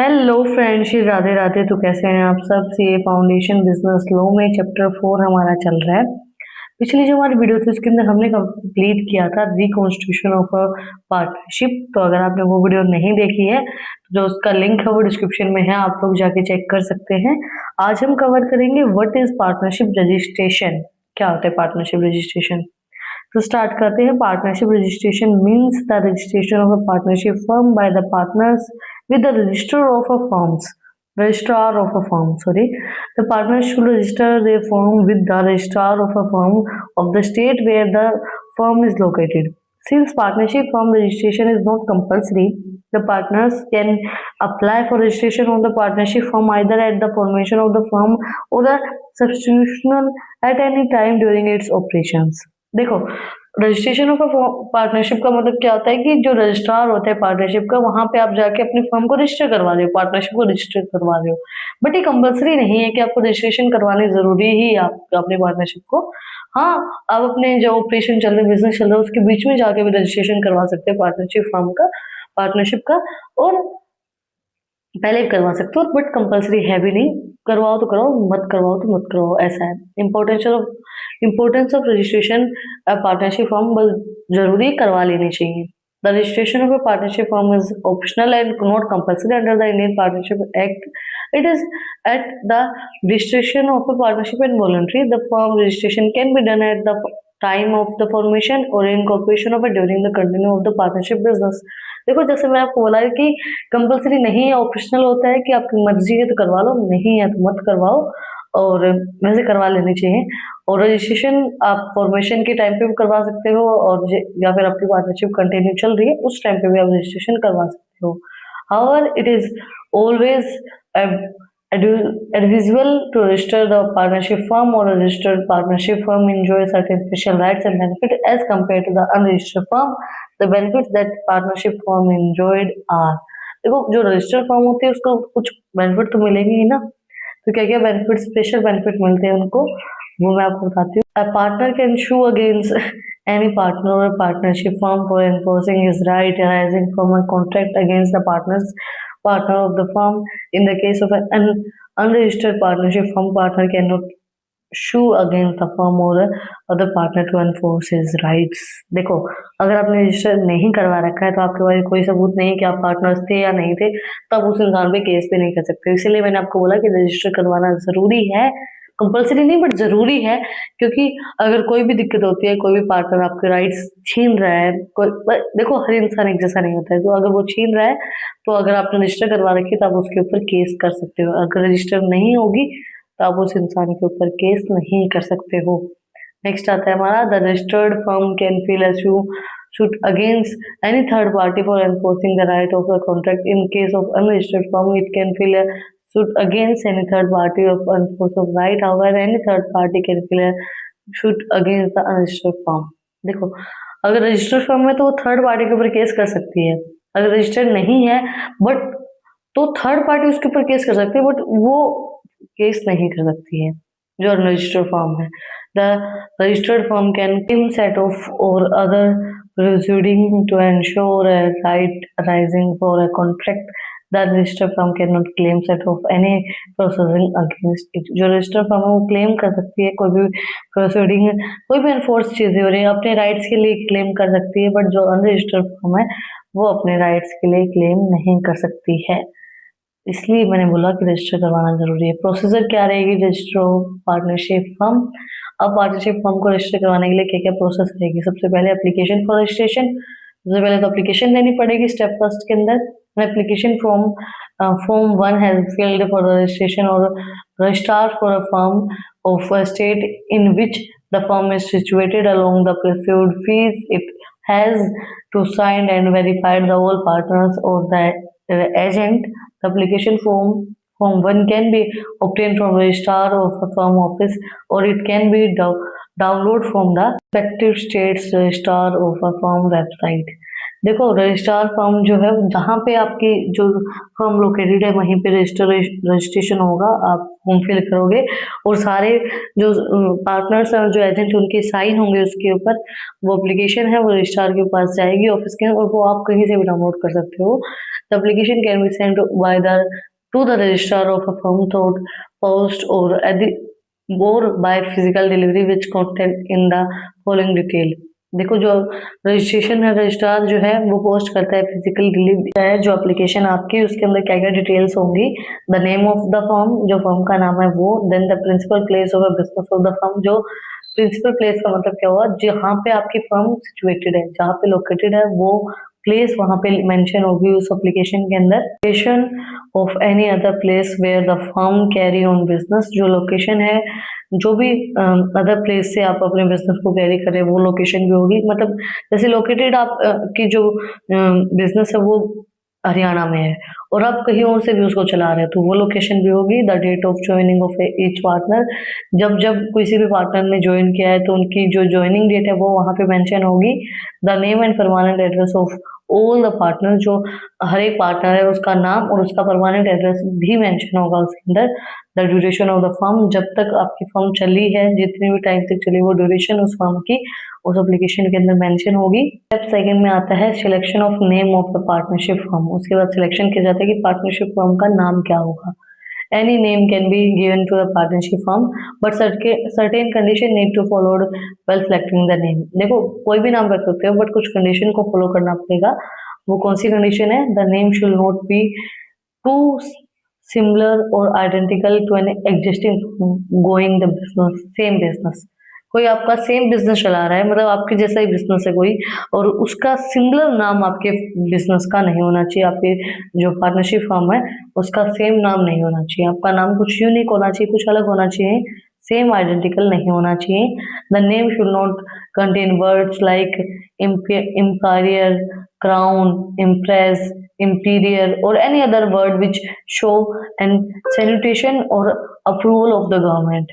Hello friends, Radhe Radhe. तो कैसे हैं आप सब। सीए फाउंडेशन बिजनेस लॉ में चैप्टर 4 हमारा चल रहा है। पिछली जो हमारी वीडियो थी उसके अंदर हमने कंप्लीट किया था रिकॉन्स्टिट्यूशन ऑफ अ पार्टनरशिप। तो अगर आपने वो वीडियो नहीं देखी है तो जो उसका लिंक है वो डिस्क्रिप्शन में है, आप लोग जाके चेक कर सकते हैं। आज हम कवर करेंगे व्हाट इज पार्टनरशिप रजिस्ट्रेशन, क्या होता है पार्टनरशिप रजिस्ट्रेशन। तो स्टार्ट करते हैं। Partnership registration means the registration of a partnership firm by the partners with the registrar of a firm, sorry. The partners should register their firm with the registrar of a firm of the state where the firm is located. Since partnership firm registration is not compulsory, the partners can apply for registration of the partnership firm either at the formation of the firm or the substitutional at any time during its operations. देखो, registration of partnership का मतलब क्या होता है कि जो registrar होता है पार्टनरशिप का, वहां पे आप जाके अपनी फर्म को रजिस्टर करवा रहे हो, पार्टनरशिप को रजिस्टर करवा रहे हो। बट ये कंपलसरी नहीं है कि आपको रजिस्ट्रेशन करवानी जरूरी ही आप अपने पार्टनरशिप को। हाँ, आप अपने जो ऑपरेशन चल रहे हैं, बिजनेस चल रहा है, उसके बीच में जाके भी रजिस्ट्रेशन करवा सकते हैं पार्टनरशिप फर्म का, पार्टनरशिप का, और पहले भी करवा सकते हो, बट कंपलसरी है भी नहीं। करवाओ तो कराओ, मत करवाओ तो मत कराओ, ऐसा है। Importance of registration partnership form बस जरूरी करवा लेनी चाहिए। The registration of a partnership form is optional and not compulsory under the Indian partnership act. It is at the registration of a partnership and voluntary. The firm registration can be done at the time of the formation or incorporation of it during the continue of the partnership business. देखो, जैसे मैं आपको बोला कि compulsory नहीं है, optional होता है कि आपकी मर्जी है तो करवा लो, नहीं है तो मत करवाओ, और वैसे करवा लेनी चाहिए। और रजिस्ट्रेशन आप फॉर्मेशन के टाइम पे भी करवा सकते हो, और या फिर आपकी पार्टनरशिप कंटिन्यू चल रही है उस टाइम पे भी आप रजिस्ट्रेशन करवा सकते हो। However, it is always advisable to register the partnership firm, or a registered partnership firm enjoys certain special rights and benefits as compared to the unregistered firm. The benefits that partnership firm enjoyed are, देखो, जो registered firm होती है उसको कुछ benefit तो मिलेंगे ही ना। तो क्या क्या बेनिफिट, स्पेशल बेनिफिट मिलते हैं उनको, वो मैं आपको बताती हूँ। A partner can sue against any partner or partnership firm for enforcing his right arising from a contract against the partner of the firm. In the case of an unregistered partnership firm, partner cannot sue against the firm or other partner to enforce his rights. देखो, अगर आपने register नहीं करवा रखा है तो आपके पास कोई सबूत नहीं है कि आप पार्टनर्स थे या नहीं थे, तब उस इंसान पे केस भी नहीं कर सकते। इसीलिए मैंने आपको बोला कि रजिस्टर करवाना जरूरी है, कंपलसरी नहीं बट जरूरी है। क्योंकि अगर कोई भी दिक्कत होती है, कोई भी पार्टनर आपके राइट्स छीन रहा है, देखो हर इंसान एक जैसा नहीं होता है, तो अगर वो छीन रहा है तो अगर आपने रजिस्टर करवा रखी है तो आप उसके ऊपर केस कर सकते हो। अगर रजिस्टर नहीं होगी तो आप उस इंसान के ऊपर केस नहीं कर सकते हो। नेक्स्ट आता है हमारा, the registered firm can feel a suit against any third party for enforcing the right of a contract. In case of unregistered firm, it can feel a suit against any third party of enforce of right. However, any third party can feel a suit against the unregistered firm. देखो, अगर registered firm है तो वो third party के ऊपर case कर सकती है। अगर रजिस्टर्ड नहीं है बट तो थर्ड पार्टी उसके ऊपर केस कर सकती है, बट वो केस नहीं कर सकती है जो अनरजिस्टर्ड फर्म है। The registered firm can claim set off or other proceeding to ensure a right arising for a contract. The registered firm cannot claim set off any proceeding against it. जो registered firm है वो claim कर सकती है कोई भी proceeding, कोई भी एनफोर्स चीजें हो रही है, अपने राइट्स के लिए क्लेम कर सकती है, बट जो अनरजिस्टर्ड फर्म है वो अपने राइट्स के लिए क्लेम नहीं कर सकती है। इसलिए मैंने बोला कि रजिस्टर करवाना जरूरी है। प्रोसीजर क्या रहेगी रजिस्टर पार्टनरशिप फर्म। अब पार्टनरशिप फर्म को रजिस्टर करवाने के लिए क्या क्या प्रोसेस रहेगी। सबसे पहले एप्लीकेशन फॉर रजिस्ट्रेशन, सबसे पहले तो एप्लीकेशन देनी पड़ेगी स्टेप फर्स्ट के अंदर। Application form 1 has field for registration और registrar for a firm of a state in which the firm is situated along the preferred fees. It has to sign and verified the all partners और the agent. The application form 1 can be obtained from registrar of a firm office, or it can be download from the respective state's registrar of a firm website. देखो, registrar firm जो है जहाँ पे आपकी जो firm located है वहीं पे रजिस्ट्रेशन होगा, आप फॉर्म फिल करोगे और सारे जो पार्टनर्स और जो एजेंट उनके साइन होंगे उसके ऊपर। वो एप्लीकेशन है वो रजिस्ट्रार के पास जाएगी ऑफिस के, और वो आप कहीं से भी डाउनलोड कर सकते हो। The application can be sent to the registrar of a firm through post or by physical delivery which content in the following detail। देखो जो रजिस्ट्रेशन है, रजिस्ट्रार जो है वो पोस्ट करता है फिजिकल डिलीवरी है जो एप्लीकेशन आपकी, उसके अंदर क्या क्या डिटेल्स होंगी। The name of the firm, जो फर्म का नाम है वो, then the principal place of business of the firm, जो प्रिंसिपल प्लेस का मतलब क्या हुआ, जहाँ पे आपकी फर्म सिचुएटेड है, जहाँ पे लोकेटेड है वो प्लेस वहां पे मेंशन होगी उस एप्लीकेशन के अंदर। Location of any other place where the firm carry on business, जो लोकेशन है जो भी अदर प्लेस से आप अपने बिजनेस को कैरी करें वो लोकेशन भी होगी। मतलब जैसे लोकेटेड आप की जो बिजनेस है वो हरियाणा में है और आप कहीं और से भी उसको चला रहे हैं तो वो लोकेशन भी होगी। The date of joining of each partner, जब जब किसी भी पार्टनर ने ज्वाइन किया है तो उनकी जो ज्वाइनिंग डेट है वो वहाँ पे मेंशन होगी। The name and permanent address of all the partner, जो हर एक पार्टनर है उसका नाम और उसका परमानेंट एड्रेस भी मेंशन होगा उसके अंदर। The duration of the firm, जब तक आपकी फर्म चली है, जितनी भी टाइम तक चली वो ड्यूरेशन उस फर्म की उस एप्लीकेशन के अंदर मेंशन होगी। स्टेप सेकंड में आता है selection of name of the partnership firm. उसके बाद सिलेक्शन किया जाता है कि पार्टनरशिप फर्म का नाम क्या होगा। Any name can be given to the partnership firm, but certain condition need to followed while selecting the name। देखो कोई भी नाम रख सकते हो बट कुछ कंडीशन को फॉलो करना पड़ेगा। वो कौन सी कंडीशन है? The name should not be too similar और identical to an existing going the business, same business. कोई आपका सेम बिजनेस चला रहा है, मतलब आपके जैसा ही बिजनेस है कोई, और उसका सिमिलर नाम आपके बिजनेस का नहीं होना चाहिए। आपके जो पार्टनरशिप फर्म है उसका सेम नाम नहीं होना चाहिए। आपका नाम कुछ यूनिक होना चाहिए, कुछ अलग होना चाहिए, सेम आइडेंटिकल नहीं होना चाहिए। The name should not contain words like empire, crown, impress, imperial और any other word which show and salutation और अप्रूवल ऑफ द गवर्नमेंट।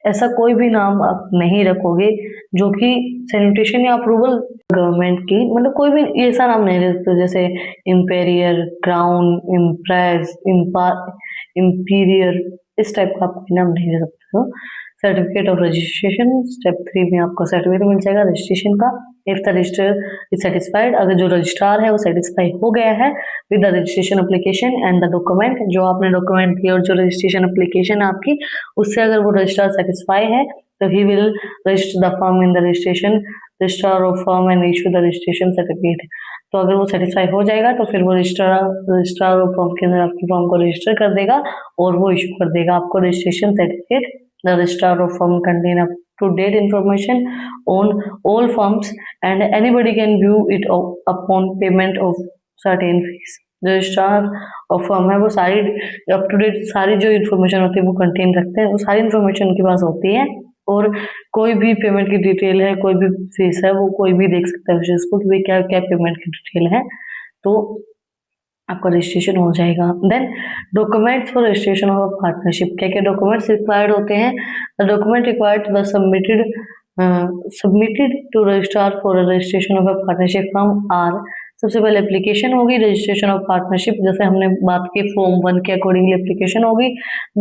ऐसा कोई भी नाम आप नहीं रखोगे जो कि सैल्यूटेशन या अप्रूवल गवर्नमेंट की, मतलब कोई भी ऐसा नाम नहीं रखते जैसे इम्पेरियर, क्राउन, इम्प्रेस, इंपीरियर, इस टाइप का आप कोई नाम नहीं रख सकते हो। सर्टिफिकेट ऑफ रजिस्ट्रेशन, स्टेप 3 में आपको सर्टिफिकेट मिल जाएगा रजिस्ट्रेशन का। If the register is satisfied, अगर जो रजिस्ट्रार है वो सेटिस्फाई हो गया है with the registration application and the document, जो आपने डॉक्यूमेंट दिए और जो रजिस्ट्रेशन एप्लीकेशन है आपकी, उससे अगर वो रजिस्ट्रार सेटिस्फाई है तो he will register the firm in the registrar of firm and issue the registration certificate. तो अगर वो सेटिस्फाई हो जाएगा तो फिर वो रजिस्ट्रार ऑफ फर्म के अंदर आपकी फर्म को रजिस्टर कर देगा और वो इशू कर देगा आपको registration certificate. The registrar of firm contain up to date information on all firms and anybody can view it upon payment of certain fees। Registrar of firm है वो सारी अप टू डेट सारी जो information होती है वो contain रखते हैं, वो सारी इन्फॉर्मेशन उनके पास होती है और कोई भी पेमेंट की डिटेल है, कोई भी फीस है, वो कोई भी देख सकता है उस चीज को कि क्या क्या पेमेंट की डिटेल है, तो आपका रजिस्ट्रेशन हो जाएगा। Then documents for registration of partnership, क्या क्या डॉक्यूमेंट्स रिक्वायर्ड होते हैं? The document required the submitted to registrar for registration of a partnership firm are, सबसे पहले एप्लीकेशन होगी रजिस्ट्रेशन ऑफ पार्टनरशिप, जैसे हमने बात की फॉर्म 1 के अकॉर्डिंगली एप्लीकेशन होगी।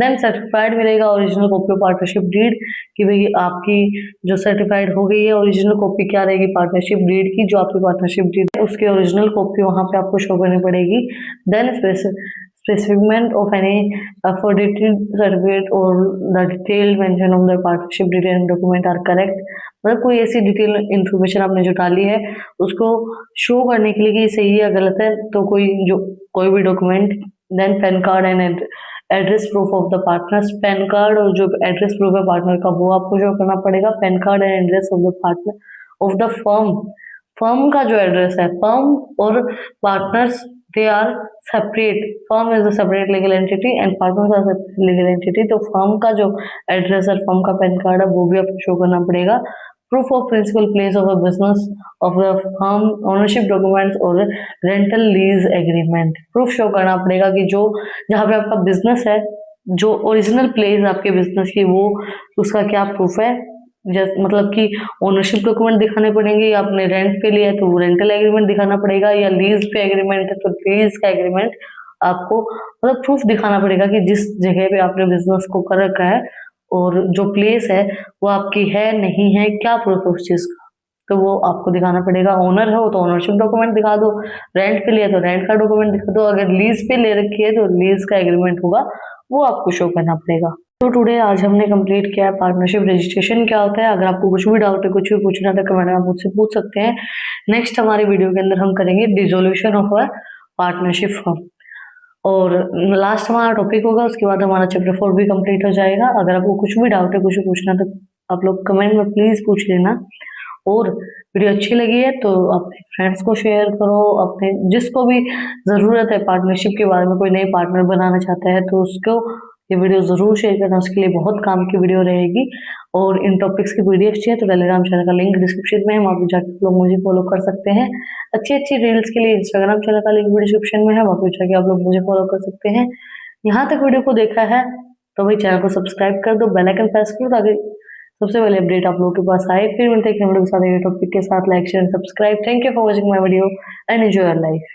देन सर्टिफाइड मिलेगा original copy of partnership deed, कि भाई आपकी जो सर्टिफाइड हो गई है, ओरिजिनल कॉपी क्या रहेगी पार्टनरशिप डीड की, जो आपकी पार्टनरशिप डीड है उसकी ओरिजिनल कॉपी वहां पे आपको शो करनी पड़ेगी। Then specification of any afforded certificate or the detailed mention of the partnership detail and document are correct, मतलब कोई ऐसी डिटेल इंफॉर्मेशन आपने जो डाली है उसको शो करने के लिए कि सही है गलत है, तो कोई भी डॉक्यूमेंट। Then PAN card and address proof of the partners, PAN card और जो एड्रेस प्रूफ है पार्टनर का वो आपको शो करना पड़ेगा। Pan card and address of the partner of the firm का जो एड्रेस है, फर्म और partners they are separate, firm is a separate legal entity and partners are separate legal entity, तो फर्म का जो एड्रेस है, फर्म का pan card है वो भी आपको शो करना पड़ेगा। Proof of principal place of a business of the firm, ownership documents और rental lease agreement, proof show करना पड़ेगा कि जो जहाँ पे आपका बिजनेस है, जो ओरिजिनल प्लेस आपके बिजनेस की, वो उसका क्या प्रूफ है, मतलब कि ओनरशिप डॉक्यूमेंट दिखाने पड़ेंगे, या आपने रेंट पे लिया है तो वो रेंटल एग्रीमेंट दिखाना पड़ेगा, या लीज पे एग्रीमेंट है तो लीज का एग्रीमेंट आपको, मतलब प्रूफ दिखाना पड़ेगा कि जिस जगह पे आपने बिजनेस को कर रखा है और जो प्लेस है वो आपकी है नहीं है, क्या प्रूफ है उस चीज का, तो वो आपको दिखाना पड़ेगा। ओनर हो तो ओनरशिप डॉक्यूमेंट दिखा दो, रेंट पे लिया तो रेंट का डॉक्यूमेंट दिखा दो, अगर लीज पे ले रखी है तो लीज का एग्रीमेंट होगा वो आपको शो करना पड़ेगा। तो टुडे आज हमने कंप्लीट किया पार्टनरशिप रजिस्ट्रेशन क्या होता है। अगर आपको कुछ भी डाउट है, कुछ भी पूछना है तो कमेंट में आप मुझसे पूछ सकते हैं। नेक्स्ट हमारी वीडियो के अंदर हम करेंगे dissolution of a partnership firm, और लास्ट हमारा टॉपिक होगा, उसके बाद हमारा चैप्टर 4 भी कंप्लीट हो जाएगा। अगर आपको कुछ भी डाउट है, कुछ भी पूछना है तो आप लोग कमेंट में प्लीज पूछ लेना। और वीडियो अच्छी लगी है तो अपने फ्रेंड्स को शेयर करो, अपने जिसको भी ज़रूरत है पार्टनरशिप के बारे में, कोई नई पार्टनर बनाना चाहता है तो उसको ये वीडियो ज़रूर शेयर करना, उसके लिए बहुत काम की वीडियो रहेगी। और इन टॉपिक्स की पीडीएफ चाहिए तो टेलीग्राम चैनल का लिंक डिस्क्रिप्शन में है, वहाँ पे जाकर लोग मुझे फॉलो कर सकते हैं। अच्छी अच्छी रील्स के लिए इंस्टाग्राम चैनल का लिंक भी डिस्क्रिप्शन में है, वहाँ पे जाके आप लोग मुझे फॉलो कर सकते हैं। यहाँ तक वीडियो को देखा है तो भाई चैनल को सब्सक्राइब कर दो, बेल आइकन प्रेस करो ताकि सबसे पहले अपडेट आप लोगों के पास आए। फिर मिलते हैं वीडियो के साथ, टॉपिक के साथ। Like share subscribe. Thank you for watching my video and enjoy your life.